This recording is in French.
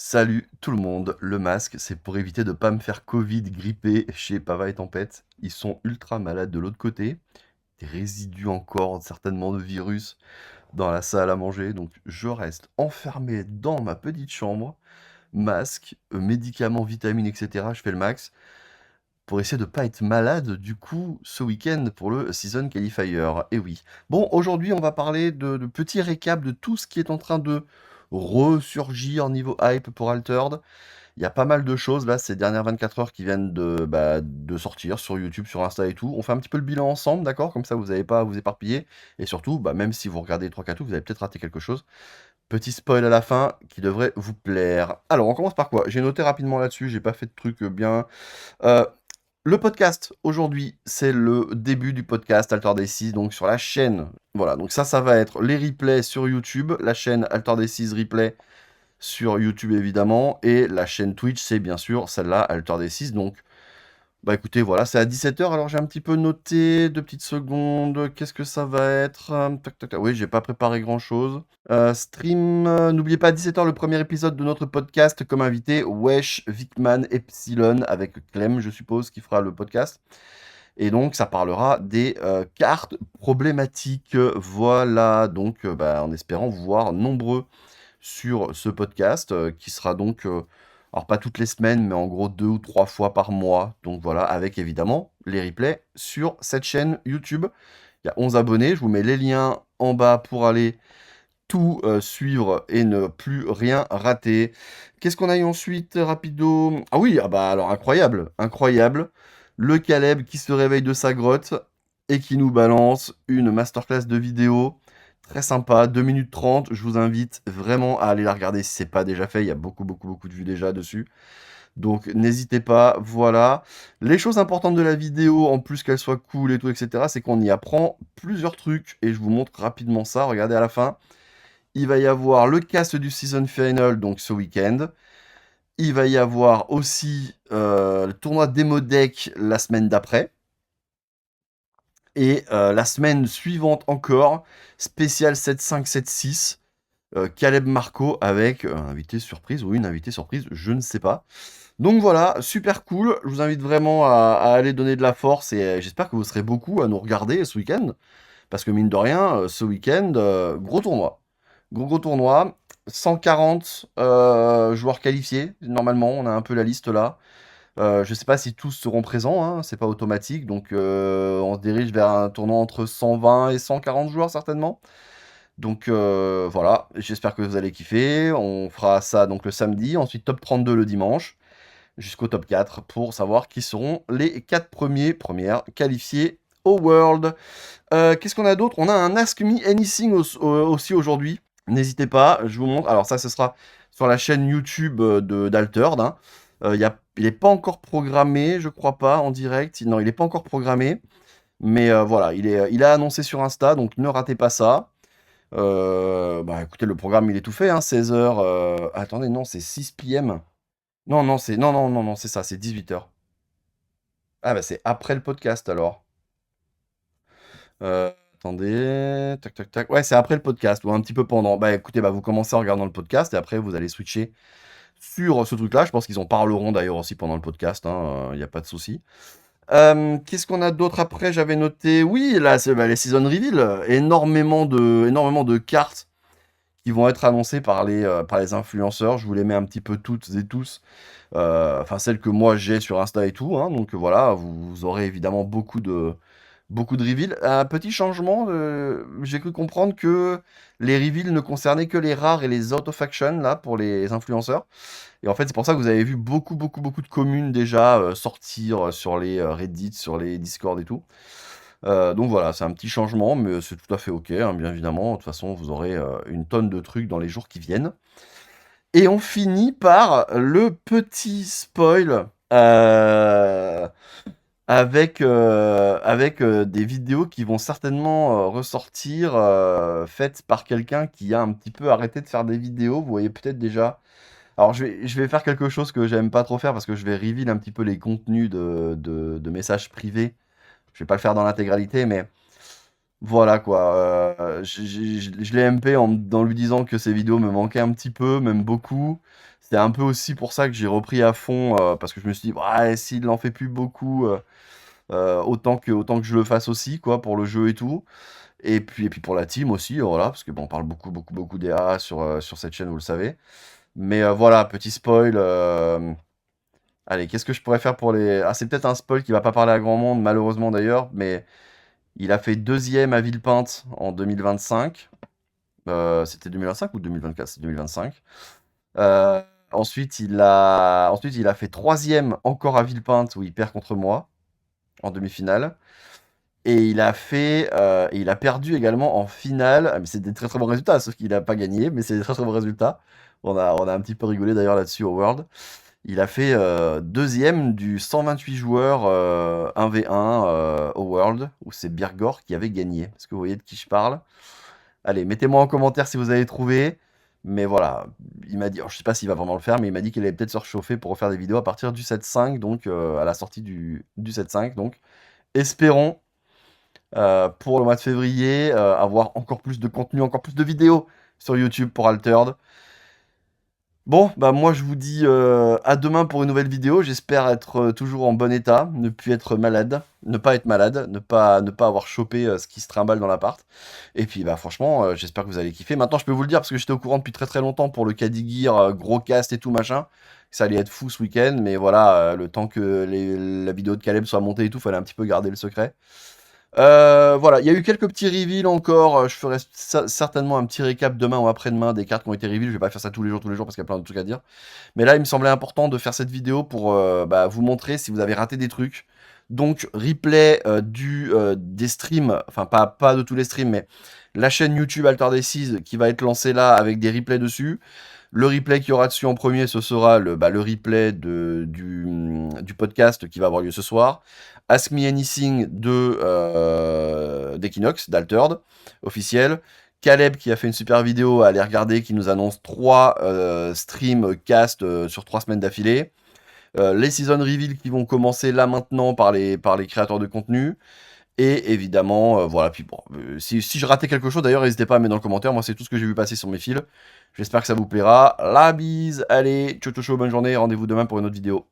Salut tout le monde, le masque, c'est pour éviter de pas me faire Covid, gripper chez Pava et Tempête. Ils sont ultra malades de l'autre côté, des résidus encore certainement de virus dans la salle à manger, donc je reste enfermé dans ma petite chambre, masque, médicaments, vitamines, etc. Je fais le max pour essayer de pas être malade du coup ce week-end pour le Season Qualifier. Et oui. Bon, aujourd'hui on va parler de petits récaps de tout ce qui est en train de ressurgir niveau hype pour Altered. Il y a pas mal de choses là ces dernières 24 heures qui viennent de sortir sur YouTube, sur Insta et tout. On fait un petit peu le bilan ensemble, d'accord? Comme ça vous n'avez pas à vous éparpiller. Et surtout, même si vous regardez les 3 4 vous avez peut-être raté quelque chose. Petit spoil à la fin qui devrait vous plaire. Alors on commence par quoi? J'ai noté rapidement là-dessus, j'ai pas fait de trucs bien. Euh, le podcast, aujourd'hui, c'est le début du podcast Alter Day6, donc sur la chaîne. Voilà, donc ça va être les replays sur YouTube, la chaîne Alter Day6 Replay sur YouTube évidemment, et la chaîne Twitch, c'est bien sûr celle-là, Alter D6. Donc, écoutez, voilà, c'est à 17 h. Alors j'ai un petit peu noté, 2 petites secondes, qu'est-ce que ça va être? Tac, tac, tac. Oui, j'ai pas préparé grand-chose. Stream, n'oubliez pas, à 17 h, le premier épisode de notre podcast, comme invité, Wesh, Vickman, Epsilon, avec Clem, je suppose, qui fera le podcast. Et donc, ça parlera des cartes problématiques. Voilà, donc, en espérant vous voir nombreux sur ce podcast qui sera donc, alors pas toutes les semaines, mais en gros 2 ou 3 fois par mois. Donc voilà, avec évidemment les replays sur cette chaîne YouTube. Il y a 11 abonnés, je vous mets les liens en bas pour aller tout suivre et ne plus rien rater. Qu'est-ce qu'on a eu ensuite, rapido? Ah oui, alors incroyable, incroyable. Le Caleb qui se réveille de sa grotte et qui nous balance une masterclass de vidéo très sympa, 2 minutes 30. Je vous invite vraiment à aller la regarder si c'est pas déjà fait. Il y a beaucoup, beaucoup, beaucoup de vues déjà dessus. Donc n'hésitez pas, voilà. Les choses importantes de la vidéo, en plus qu'elle soit cool et tout, etc., c'est qu'on y apprend plusieurs trucs. Et je vous montre rapidement ça. Regardez à la fin. Il va y avoir le cast du season final, donc ce week-end. Il va y avoir aussi le tournoi Demo Deck la semaine d'après. Et la semaine suivante encore, spécial 7-5-7-6, Caleb Marco avec un invité surprise ou une invitée surprise, je ne sais pas. Donc voilà, super cool. Je vous invite vraiment à aller donner de la force et j'espère que vous serez beaucoup à nous regarder ce week-end. Parce que mine de rien, ce week-end, gros tournoi. Gros tournoi. 140 joueurs qualifiés, normalement, on a un peu la liste là. Je sais pas si tous seront présents, hein, c'est pas automatique, donc on se dirige vers un tournoi entre 120 et 140 joueurs certainement. Donc voilà, j'espère que vous allez kiffer. On fera ça donc le samedi, ensuite top 32 le dimanche, jusqu'au top 4 pour savoir qui seront les 4 premières qualifiées au World. Qu'est-ce qu'on a d'autre? On a un Ask Me Anything aussi aujourd'hui. N'hésitez pas, je vous montre. Alors ça, ce sera sur la chaîne YouTube d'Altered, hein. Il n'est pas encore programmé, je crois pas, en direct. Non, il n'est pas encore programmé. Mais voilà, il a annoncé sur Insta, donc ne ratez pas ça. Écoutez, le programme, il est tout fait, hein, 16 heures. Attendez, non, c'est 6 p.m. Non, non, non, c'est ça, c'est 18 heures. Ah c'est après le podcast alors. Attendez, tac, tac, tac. Ouais, c'est après le podcast, ou un petit peu pendant. Écoutez, vous commencez en regardant le podcast, et après, vous allez switcher sur ce truc-là. Je pense qu'ils en parleront d'ailleurs aussi pendant le podcast, hein, il n'y a pas de souci. Qu'est-ce qu'on a d'autre après? J'avais noté, oui, là, c'est les season reveal. Énormément de cartes qui vont être annoncées par les influenceurs. Je vous les mets un petit peu toutes et tous. Enfin, celles que moi j'ai sur Insta et tout, hein. Donc voilà, vous aurez évidemment beaucoup de reveals. Un petit changement, j'ai cru comprendre que les reveals ne concernaient que les rares et les out of action, là, pour les influenceurs. Et en fait, c'est pour ça que vous avez vu beaucoup de communes déjà sortir sur les Reddit, sur les Discord et tout. Donc voilà, c'est un petit changement, mais c'est tout à fait ok, hein, bien évidemment. De toute façon, vous aurez une tonne de trucs dans les jours qui viennent. Et on finit par le petit spoil. Avec des vidéos qui vont certainement ressortir, faites par quelqu'un qui a un petit peu arrêté de faire des vidéos. Vous voyez peut-être déjà. Alors je vais faire quelque chose que j'aime pas trop faire parce que je vais reveal un petit peu les contenus de messages privés. Je vais pas le faire dans l'intégralité, mais Voilà quoi, je l'ai MP en lui disant que ses vidéos me manquaient un petit peu, même beaucoup. C'est un peu aussi pour ça que j'ai repris à fond, parce que je me suis dit: «Ouais, s'il en fait plus beaucoup, autant que je le fasse aussi quoi, pour le jeu et tout». Et puis pour la team aussi, voilà, parce que bon, on parle beaucoup, beaucoup, beaucoup d'EA sur cette chaîne, vous le savez. Mais voilà, petit spoil, allez, qu'est-ce que je pourrais faire pour les... Ah, c'est peut-être un spoil qui va pas parler à grand monde, malheureusement d'ailleurs, mais il a fait deuxième à Villepinte en 2025. C'était 2025 ou 2024? C'est 2025. Euh, ensuite, il a fait troisième encore à Villepinte, où il perd contre moi, en demi-finale. Et il a perdu également en finale. Ah, mais c'est des très très bons résultats, sauf qu'il n'a pas gagné, mais c'est des très très bons résultats. On a un petit peu rigolé d'ailleurs là-dessus au World. Il a fait deuxième du 128 joueurs 1v1 au World, où c'est Birgor qui avait gagné. Est-ce que vous voyez de qui je parle? Allez, mettez-moi en commentaire si vous avez trouvé. Mais voilà, il m'a dit, alors, je sais pas s'il va vraiment le faire, mais il m'a dit qu'il allait peut-être se réchauffer pour refaire des vidéos à partir du 7.5, donc à la sortie du 7.5. Donc espérons pour le mois de février avoir encore plus de contenu, encore plus de vidéos sur YouTube pour Altered. Bon, bah moi je vous dis à demain pour une nouvelle vidéo. J'espère être toujours en bon état, ne plus être malade, ne pas être malade, ne pas avoir chopé ce qui se trimballe dans l'appart. Et puis bah franchement, j'espère que vous allez kiffer. Maintenant je peux vous le dire parce que j'étais au courant depuis très très longtemps pour le Caddy Gear, gros cast et tout machin. Ça allait être fou ce week-end, mais voilà, le temps que la vidéo de Caleb soit montée et tout, fallait un petit peu garder le secret. Voilà, il y a eu quelques petits reveals encore. Je ferai certainement un petit récap demain ou après-demain des cartes qui ont été reveal. Je vais pas faire ça tous les jours parce qu'il y a plein de trucs à dire. Mais là, il me semblait important de faire cette vidéo pour bah, vous montrer si vous avez raté des trucs. Donc, replay des streams, enfin pas de tous les streams, mais la chaîne YouTube Alter Decis qui va être lancée là avec des replays dessus. Le replay qu'il y aura dessus en premier, ce sera le replay du podcast qui va avoir lieu ce soir. Ask Me Anything d'Equinox, d'Altered, officiel. Caleb qui a fait une super vidéo à aller regarder, qui nous annonce 3 streams cast sur 3 semaines d'affilée. Les season reveals qui vont commencer là maintenant par les créateurs de contenu. Et évidemment, voilà, puis bon, si je ratais quelque chose d'ailleurs, n'hésitez pas à mettre dans le commentaire, moi c'est tout ce que j'ai vu passer sur mes fils. J'espère que ça vous plaira. La bise, allez, ciao ciao, ciao, bonne journée, rendez-vous demain pour une autre vidéo.